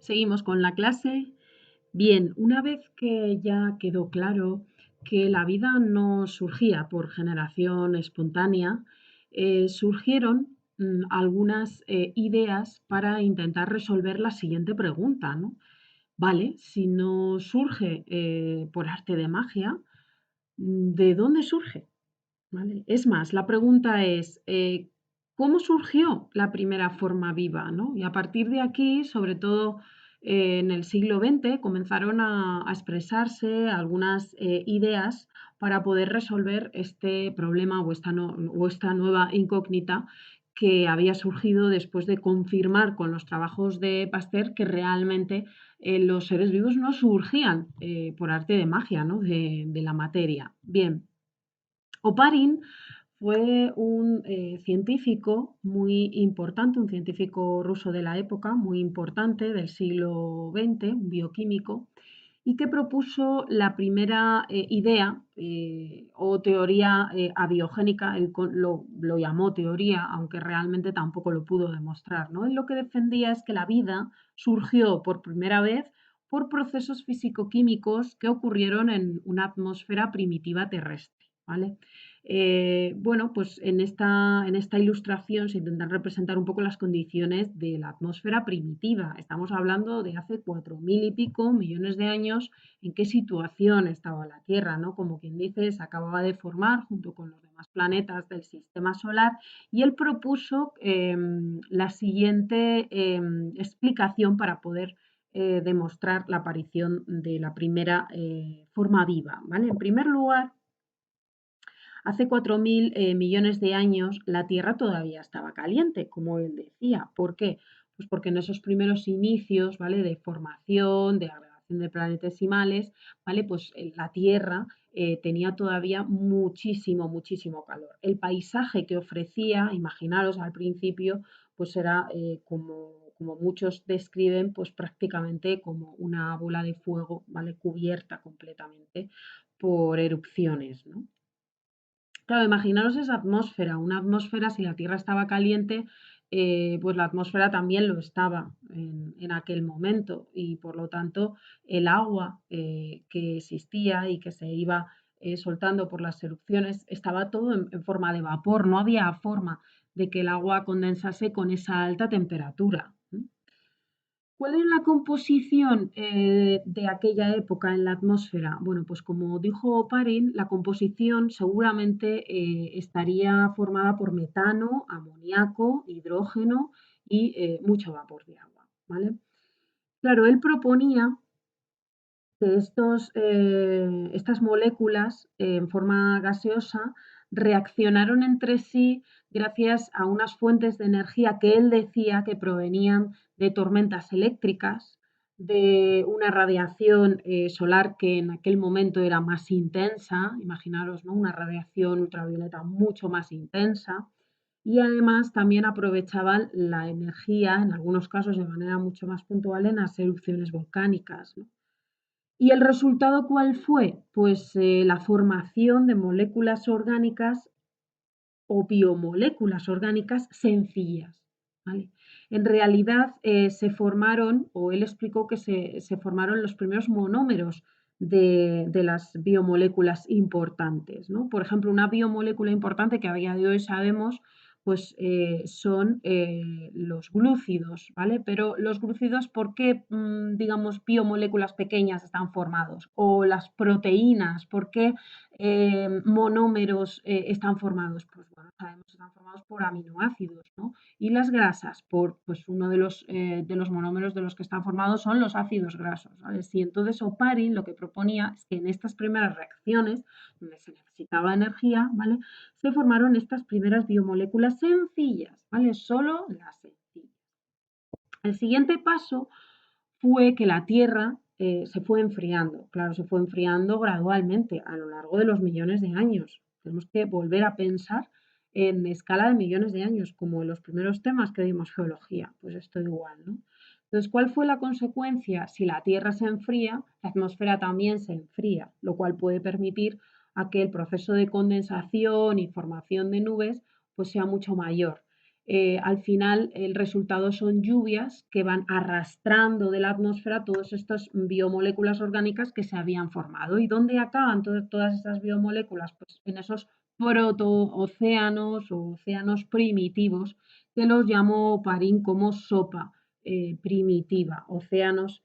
Seguimos con la clase. Bien, una vez que ya quedó claro que la vida no surgía por generación espontánea, surgieron algunas ideas para intentar resolver la siguiente pregunta, ¿no? Vale, si no surge por arte de magia, ¿de dónde surge? ¿Vale? Es más, la pregunta es, ¿cómo surgió la primera forma viva, ¿no? Y a partir de aquí, sobre todo en el siglo XX, comenzaron a expresarse algunas ideas para poder resolver este problema o o esta nueva incógnita que había surgido después de confirmar con los trabajos de Pasteur que realmente los seres vivos no surgían por arte de magia, ¿no? De la materia. Bien, Oparin fue un científico muy importante, un científico ruso de la época, muy importante del siglo XX, un bioquímico, y que propuso la primera idea o teoría abiogénica, lo llamó teoría, aunque realmente tampoco lo pudo demostrar, ¿no? Él lo que defendía es que la vida surgió por primera vez por procesos físico-químicos que ocurrieron en una atmósfera primitiva terrestre, ¿vale? Bueno, pues en esta ilustración se intentan representar un poco las condiciones de la atmósfera primitiva. Estamos hablando de hace 4.000 y pico millones de años, en qué situación estaba la Tierra, ¿no? Como quien dice, se acababa de formar junto con los demás planetas del sistema solar y él propuso la siguiente explicación para poder demostrar la aparición de la primera forma viva, ¿vale? En primer lugar, hace 4.000 millones de años la Tierra todavía estaba caliente, como él decía. ¿Por qué? Pues porque en esos primeros inicios, ¿vale? De formación, de agregación de planetesimales, ¿vale? Pues la Tierra tenía todavía muchísimo, muchísimo calor. El paisaje que ofrecía, imaginaros al principio, pues era como muchos describen, pues prácticamente como una bola de fuego, ¿vale? Cubierta completamente por erupciones, ¿no? Claro, imaginaros esa atmósfera, una atmósfera, si la Tierra estaba caliente, pues la atmósfera también lo estaba en aquel momento y por lo tanto el agua que existía y que se iba soltando por las erupciones estaba todo en forma de vapor, no había forma de que el agua condensase con esa alta temperatura. ¿Cuál es la composición de aquella época en la atmósfera? Bueno, pues como dijo Parin, la composición seguramente estaría formada por metano, amoníaco, hidrógeno y mucho vapor de agua, ¿vale? Claro, él proponía que estas moléculas en forma gaseosa reaccionaron entre sí gracias a unas fuentes de energía que él decía que provenían de tormentas eléctricas, de una radiación solar que en aquel momento era más intensa, imaginaros, ¿no? Una radiación ultravioleta mucho más intensa, y además también aprovechaban la energía, en algunos casos de manera mucho más puntual, en las erupciones volcánicas, ¿no? ¿Y el resultado cuál fue? Pues la formación de moléculas orgánicas o biomoléculas orgánicas sencillas, ¿vale? En realidad se formaron, o él explicó que se formaron los primeros monómeros de las biomoléculas importantes, ¿no? Por ejemplo, una biomolécula importante que a día de hoy sabemos pues son los glúcidos, ¿vale? Pero los glúcidos, ¿por qué, digamos, biomoléculas pequeñas están formados? O las proteínas, ¿por qué monómeros están formados? Pues bueno, sabemos que están formados por aminoácidos, ¿no? Y las grasas, pues uno de los monómeros de los que están formados son los ácidos grasos, ¿vale? Sí, entonces Oparin lo que proponía es que en estas primeras reacciones, donde se necesitaba energía, ¿vale? Se formaron estas primeras biomoléculas sencillas, ¿vale? Solo las sencillas. El siguiente paso fue que la Tierra se fue enfriando. Claro, se fue enfriando gradualmente a lo largo de los millones de años. Tenemos que volver a pensar en escala de millones de años, como en los primeros temas que dimos geología. Pues esto igual, ¿no? Entonces, ¿cuál fue la consecuencia? Si la Tierra se enfría, la atmósfera también se enfría, lo cual puede permitir a que el proceso de condensación y formación de nubes pues sea mucho mayor. al final el resultado son lluvias que van arrastrando de la atmósfera todas estas biomoléculas orgánicas que se habían formado. ¿Y dónde acaban todas esas biomoléculas? Pues en esos protoocéanos o océanos primitivos, que los llamó Parín como sopa primitiva, océanos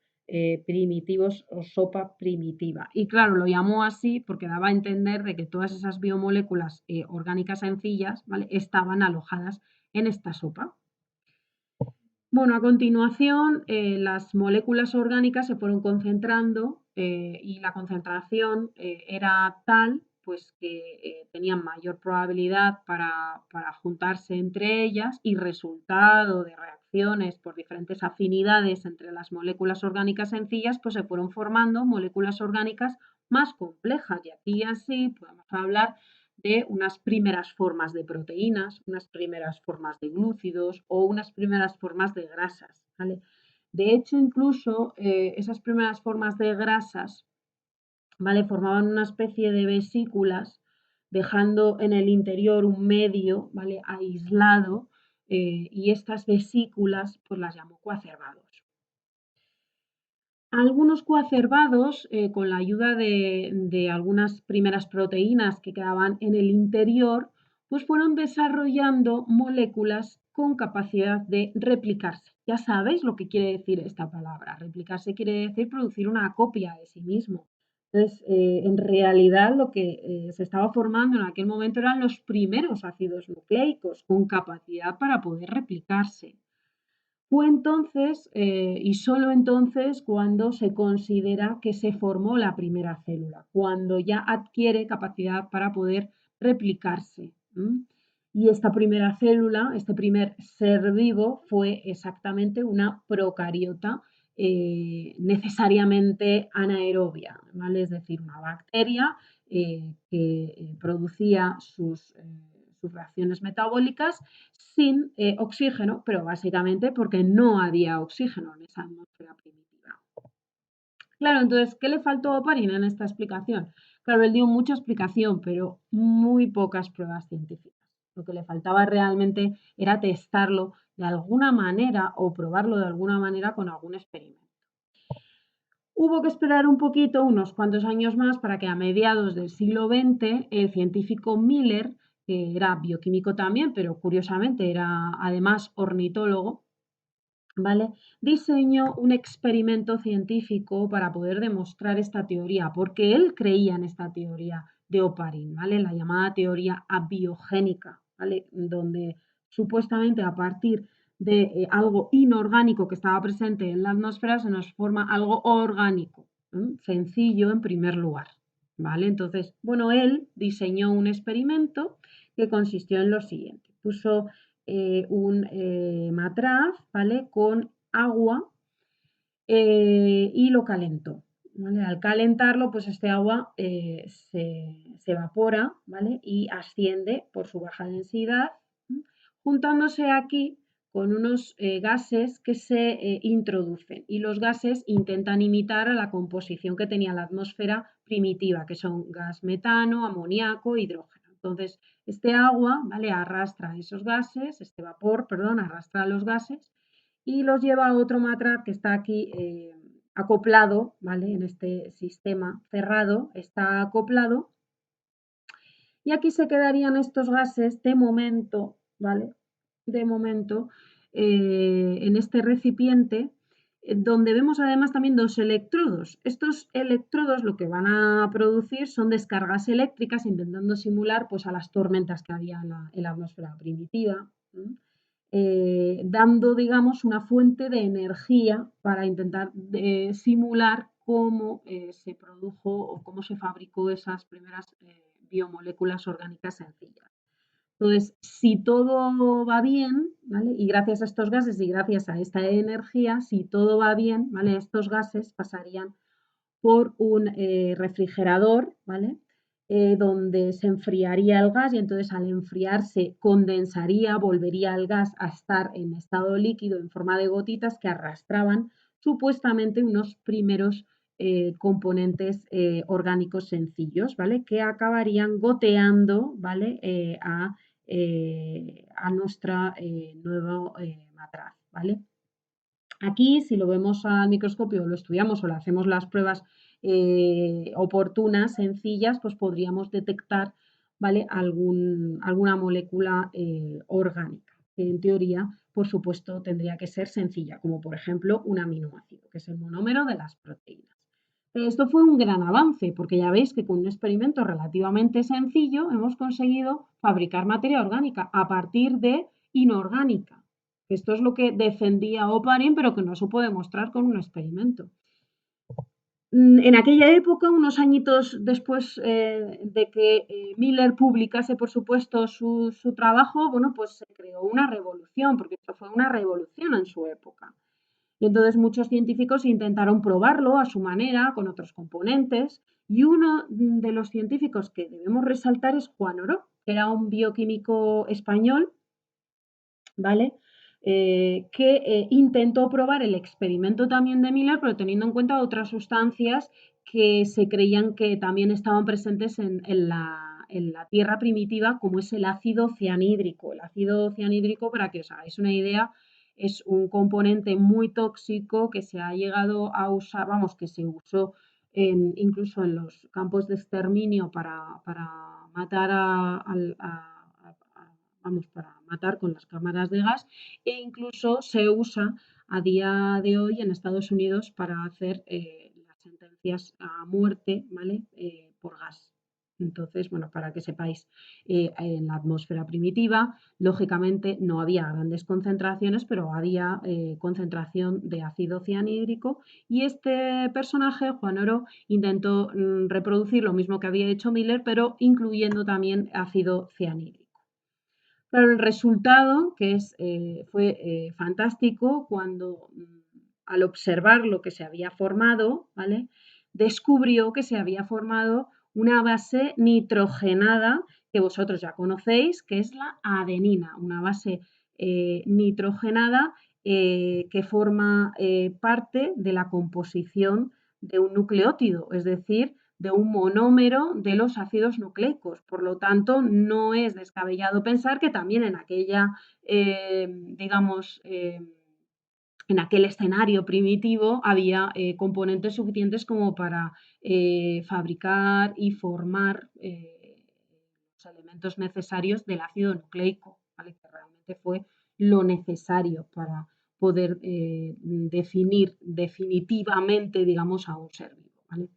primitivos o sopa primitiva. Y claro, lo llamó así porque daba a entender de que todas esas biomoléculas orgánicas sencillas, ¿vale?, estaban alojadas en esta sopa. Bueno, a continuación, las moléculas orgánicas se fueron concentrando y la concentración era tal pues que tenían mayor probabilidad para juntarse entre ellas y resultado de reacciones por diferentes afinidades entre las moléculas orgánicas sencillas, pues se fueron formando moléculas orgánicas más complejas. Y aquí así podemos hablar de unas primeras formas de proteínas, unas primeras formas de glúcidos o unas primeras formas de grasas, ¿vale? De hecho, incluso esas primeras formas de grasas, ¿vale?, formaban una especie de vesículas, dejando en el interior un medio, ¿vale?, aislado, y estas vesículas pues las llamó coacervados. Algunos coacervados, con la ayuda de algunas primeras proteínas que quedaban en el interior, pues fueron desarrollando moléculas con capacidad de replicarse. Ya sabéis lo que quiere decir esta palabra. Replicarse quiere decir producir una copia de sí mismo. Entonces, en realidad lo que se estaba formando en aquel momento eran los primeros ácidos nucleicos con capacidad para poder replicarse. Fue entonces, y solo entonces, cuando se considera que se formó la primera célula, cuando ya adquiere capacidad para poder replicarse. Y esta primera célula, este primer ser vivo, fue exactamente una procariota necesariamente anaerobia, ¿vale? Es decir, una bacteria que producía sus reacciones metabólicas sin oxígeno, pero básicamente porque no había oxígeno en esa atmósfera primitiva. Claro, entonces, ¿qué le faltó a Parin en esta explicación? Claro, él dio mucha explicación, pero muy pocas pruebas científicas. Lo que le faltaba realmente era testarlo de alguna manera o probarlo de alguna manera con algún experimento. Hubo que esperar un poquito, unos cuantos años más, para que a mediados del siglo XX el científico Miller, que era bioquímico también, pero curiosamente era además ornitólogo, ¿vale?, diseñó un experimento científico para poder demostrar esta teoría, porque él creía en esta teoría de Oparin, ¿vale?, la llamada teoría abiogénica, ¿vale?, donde supuestamente a partir de algo inorgánico que estaba presente en la atmósfera se nos forma algo orgánico, sencillo en primer lugar, ¿vale? Entonces, bueno, él diseñó un experimento que consistió en lo siguiente: puso un matraz, ¿vale?, con agua y lo calentó, ¿vale? Al calentarlo, pues este agua se evapora, ¿vale?, y asciende por su baja densidad, juntándose aquí con unos gases que se introducen. Y los gases intentan imitar a la composición que tenía la atmósfera primitiva, que son gas metano, amoníaco, hidrógeno. Entonces, este agua, ¿vale?, arrastra esos gases, este vapor, perdón, arrastra los gases y los lleva a otro matraz que está aquí acoplado, ¿vale?, en este sistema cerrado, está acoplado. Y aquí se quedarían estos gases de momento, ¿vale?, de momento, en este recipiente, donde vemos además también dos electrodos. Estos electrodos lo que van a producir son descargas eléctricas, intentando simular pues, a las tormentas que había en la atmósfera primitiva, dando, digamos, una fuente de energía para intentar simular cómo se produjo o cómo se fabricó esas primeras biomoléculas orgánicas sencillas. Entonces, si todo va bien, ¿vale?, y gracias a estos gases y gracias a esta energía, si todo va bien, ¿vale?, estos gases pasarían por un refrigerador, ¿vale?, donde se enfriaría el gas y entonces al enfriarse condensaría, volvería el gas a estar en estado líquido en forma de gotitas que arrastraban supuestamente unos primeros componentes orgánicos sencillos, ¿vale?, que acabarían goteando, ¿vale?, a a nuestra nueva matraz, ¿vale? Aquí, si lo vemos al microscopio, lo estudiamos o le hacemos las pruebas oportunas, sencillas, pues podríamos detectar, ¿vale? Alguna molécula orgánica, que en teoría, por supuesto, tendría que ser sencilla, como por ejemplo un aminoácido, que es el monómero de las proteínas. Pero esto fue un gran avance, porque ya veis que con un experimento relativamente sencillo hemos conseguido fabricar materia orgánica a partir de inorgánica. Esto es lo que defendía Oparin, pero que no supo demostrar con un experimento. En aquella época, unos añitos después de que Miller publicase, por supuesto, su trabajo, bueno, pues se creó una revolución, porque esto fue una revolución en su época. Y entonces muchos científicos intentaron probarlo a su manera, con otros componentes, y uno de los científicos que debemos resaltar es Juan Oró, que era un bioquímico español, ¿vale? Que intentó probar el experimento también de Miller, pero teniendo en cuenta otras sustancias que se creían que también estaban presentes en la tierra primitiva, como es el ácido cianhídrico. El ácido cianhídrico, para que os hagáis una idea, es un componente muy tóxico que se ha llegado a usar, vamos, que se usó incluso en los campos de exterminio para matar vamos, para matar con las cámaras de gas, e incluso se usa a día de hoy en Estados Unidos para hacer las sentencias a muerte, ¿vale? Por gas. Entonces, bueno, para que sepáis, en la atmósfera primitiva, lógicamente no había grandes concentraciones, pero había concentración de ácido cianhídrico y este personaje, Juan Oro, intentó reproducir lo mismo que había hecho Miller, pero incluyendo también ácido cianhídrico. Pero el resultado, fue fantástico cuando al observar lo que se había formado, ¿vale? Descubrió que se había formado una base nitrogenada que vosotros ya conocéis, que es la adenina, una base nitrogenada que forma parte de la composición de un nucleótido, es decir, de un monómero de los ácidos nucleicos. Por lo tanto, no es descabellado pensar que también en aquella, digamos, en aquel escenario primitivo había componentes suficientes como para fabricar y formar los elementos necesarios del ácido nucleico, ¿vale? Que realmente fue lo necesario para poder definir definitivamente, digamos, a un ser vivo, ¿vale?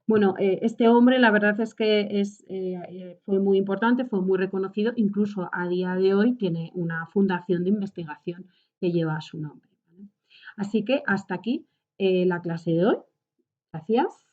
Bueno, este hombre la verdad es que fue muy importante, fue muy reconocido, incluso a día de hoy tiene una fundación de investigación que lleva su nombre, ¿vale? Así que hasta aquí la clase de hoy. Gracias.